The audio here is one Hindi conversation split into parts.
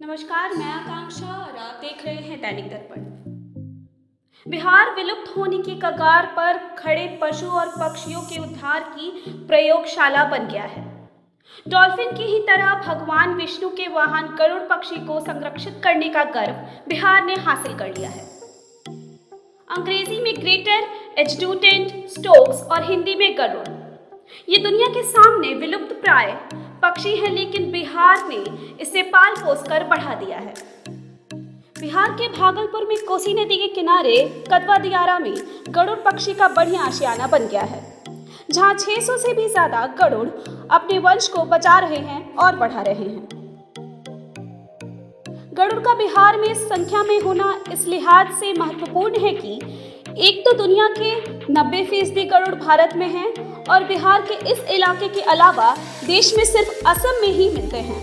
नमस्कार, मैं आकांक्षा और आप देख रहे हैं दैनिक दर्पण। बिहार विलुप्त होने की कगार पर खड़े पशु और पक्षियों के उद्धार की प्रयोगशाला बन गया है। डॉल्फिन की ही तरह भगवान विष्णु के वाहन गरुड़ पक्षी को संरक्षित करने का गर्व बिहार ने हासिल कर लिया है। अंग्रेजी में ग्रेटर एडजुटेंट स्टोक्स और हिंदी में गरुड़। ये दुनिया के सामने विलुप्त प्राय पक्षी है, लेकिन बिहार ने इसे पाल पोस कर बढ़ा दिया है। बिहार के भागलपुर में कोसी नदी के किनारे कदवा दियारा में गरुड़ पक्षी का बढ़िया आशियाना बन गया है, जहां 600 से भी ज्यादा गरुड़ अपने वंश को बचा रहे हैं और बढ़ा रहे हैं। गरुड़ का बिहार में संख्या में होना इस लिहाज से महत्वपूर्ण है कि एक तो दुनिया के 90% गरुड़ भारत में हैं और बिहार के इस इलाके के अलावा देश में सिर्फ असम में ही मिलते हैं।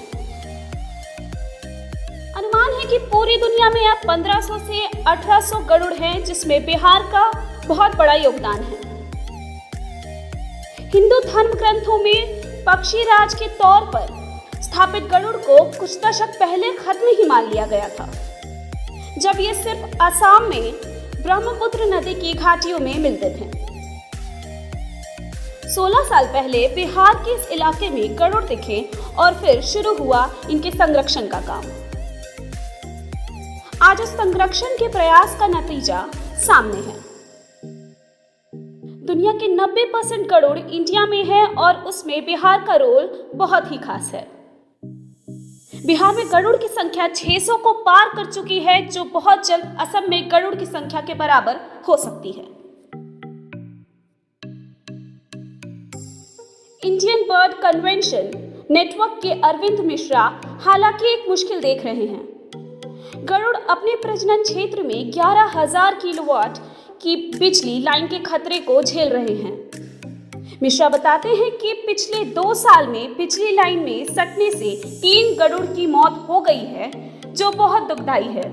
अनुमान है कि पूरी दुनिया में अब 1500 से 1800 गरुड़ हैं, जिसमें बिहार का बहुत बड़ा योगदान है। हिंदू धर्म ग्रंथों में पक्षी राज के तौर पर स्थापित गरुड़ को कुछ दशक पहले खत्म ही मान लिया गया था, जब ये सिर्फ असम में ब्रह्मपुत्र नदी की घाटियों में मिलते थे। 16 साल पहले बिहार के इस इलाके में गरुड़ दिखे और फिर शुरू हुआ इनके संरक्षण का काम। आज उस संरक्षण के प्रयास का नतीजा सामने है। दुनिया के 90% गरुड़ इंडिया में है और उसमें बिहार का रोल बहुत ही खास है। बिहार में गरुड़ की संख्या 600 को पार कर चुकी है, जो बहुत जल्द असम में गरुड़ की संख्या के बराबर हो सकती है। इंडियन बर्ड कन्वेंशन नेटवर्क के अरविंद मिश्रा हालांकि एक मुश्किल देख रहे हैं। गरुड़ अपने प्रजनन क्षेत्र में 11,000 किलोवाट की बिजली लाइन के खतरे को झेल रहे हैं। मिश्रा बताते हैं कि पिछले 2 साल में बिजली लाइन में सटने से 3 गरुड़ की मौत हो गई है, जो बहुत दुखदाई है।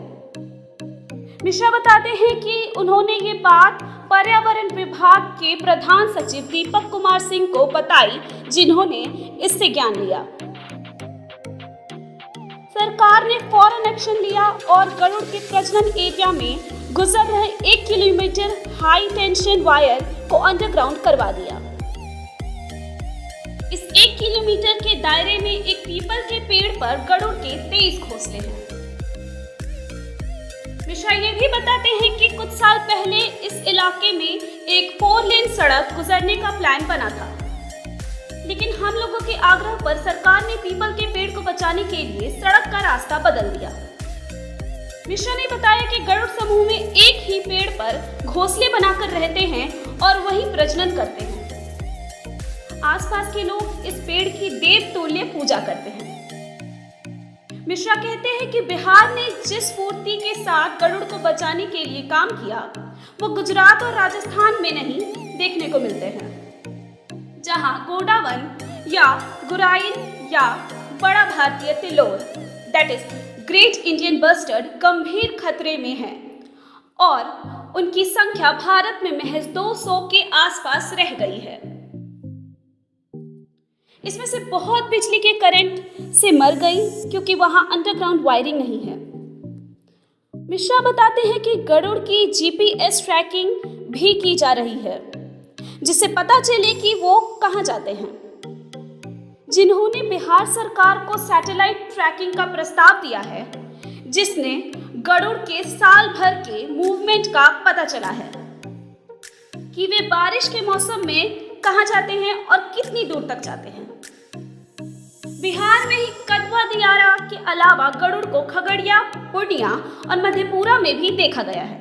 मिश्रा बताते हैं कि उन्होंने ये बात पर्यावरण विभाग के प्रधान सचिव दीपक कुमार सिंह को बताई, जिन्होंने इससे ज्ञान लिया। सरकार ने फौरन एक्शन लिया और गरुड़ के प्रजनन एरिया में गुजर रहे 1 किलोमीटर हाई टेंशन वायर को अंडरग्राउंड करवा दिया। इस 1 किलोमीटर के दायरे में एक पीपल के पेड़ पर गरुड़ के 23 घोंसले हैं। मिश्रा ये भी बताते हैं कि कुछ साल पहले इस इलाके में एक 4 लेन सड़क गुजरने का प्लान बना था, लेकिन हम लोगों के आग्रह पर सरकार ने पीपल के पेड़ को बचाने के लिए सड़क का रास्ता बदल दिया। मिश्रा ने बताया कि गरुड़ समूह में एक ही पेड़ पर घोंसले बनाकर रहते हैं और वहीं प्रजनन करते हैं। आसपास के लोग इस पेड़ की देव तुल्य पूजा करते हैं। मिश्रा कहते हैं कि बिहार ने जिस फुर्ती के साथ गरुड़ को बचाने के लिए काम किया, वो गुजरात और राजस्थान में नहीं देखने को मिलते हैं, जहां गोंडावन या गुराइन या बड़ा भारतीय तिलोर that is great Indian bustard गंभीर खतरे में है और उनकी संख्या भारत में महज 200 के आसपास रह गई है। इसमें से बहुत बिजली के करंट से मर गई क्योंकि वहां अंडरग्राउंड वायरिंग नहीं है। मिश्रा बताते हैं कि गरुड़ की जीपीएस ट्रैकिंग भी की जा रही है, जिससे पता चले कि वो कहां जाते हैं। जिन्होंने बिहार सरकार को सैटेलाइट ट्रैकिंग का प्रस्ताव दिया है, जिसने गरुड़ के साल भर के मूवमेंट का पता चला है कि वे बारिश के मौसम में कहां जाते हैं और कितनी दूर तक जाते हैं। बिहार में ही कदवा दियारा के अलावा गरुड़ को खगड़िया, पूर्णिया और मधेपुरा में भी देखा गया है।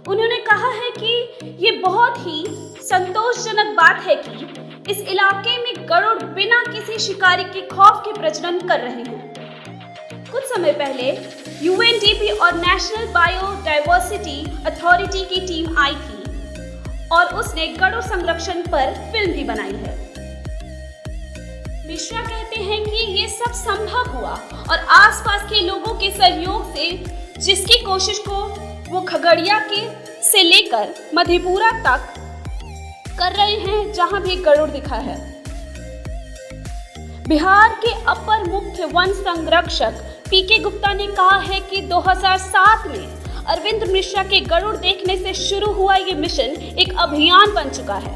उन्होंने कहा है कि ये बहुत ही संतोषजनक बात है कि इस इलाके में गरुड़ बिना किसी शिकारी के खौफ के प्रजनन कर रहे हैं। कुछ समय पहले यूएनडीपी और नेशनल बायोडायवर्सिटी अथॉरिटी की टीम आई थी और उसने गरुड़ संरक्षण पर फिल्म भी बनाई है। मिश्रा कहते हैं कि ये सब संभव हुआ और आसपास के लोगों के सहयोग से, जिसकी कोशिश को वो खगड़िया से लेकर मधेपुरा तक कर रहे हैं, जहां भी गरुड़ दिखा है। बिहार के अपर मुख्य वन संरक्षक पीके गुप्ता ने कहा है कि 2007 में अरविंद मिश्रा के गरुड़ देखने से शुरू हुआ ये मिशन एक अभियान बन चुका है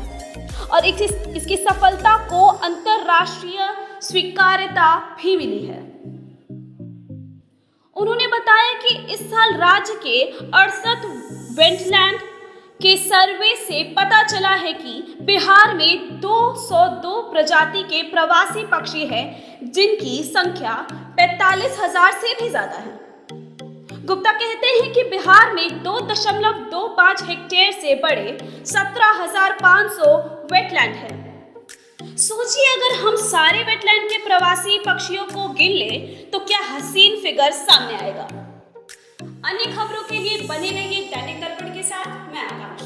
और इसकी सफलता को अंतरराष्ट्रीय स्वीकार्यता भी मिली है। उन्होंने बताया कि इस साल राज्य के 68 वेटलैंड के सर्वे से पता चला है कि बिहार में 202 प्रजाति के प्रवासी पक्षी हैं, जिनकी संख्या 45,000 से भी ज्यादा है। गुप्ता कहते हैं कि बिहार में 2.25 हेक्टेयर से बड़े 17,500 वेटलैंड है। सोचिए, अगर हम सारे वेटलैंड के प्रवासी पक्षियों को गिन लें तो क्या हसीन फिगर सामने आएगा। अन्य खबरों के लिए बने रहिए दैनिक दर्पण के साथ। मैं आकांक्षा।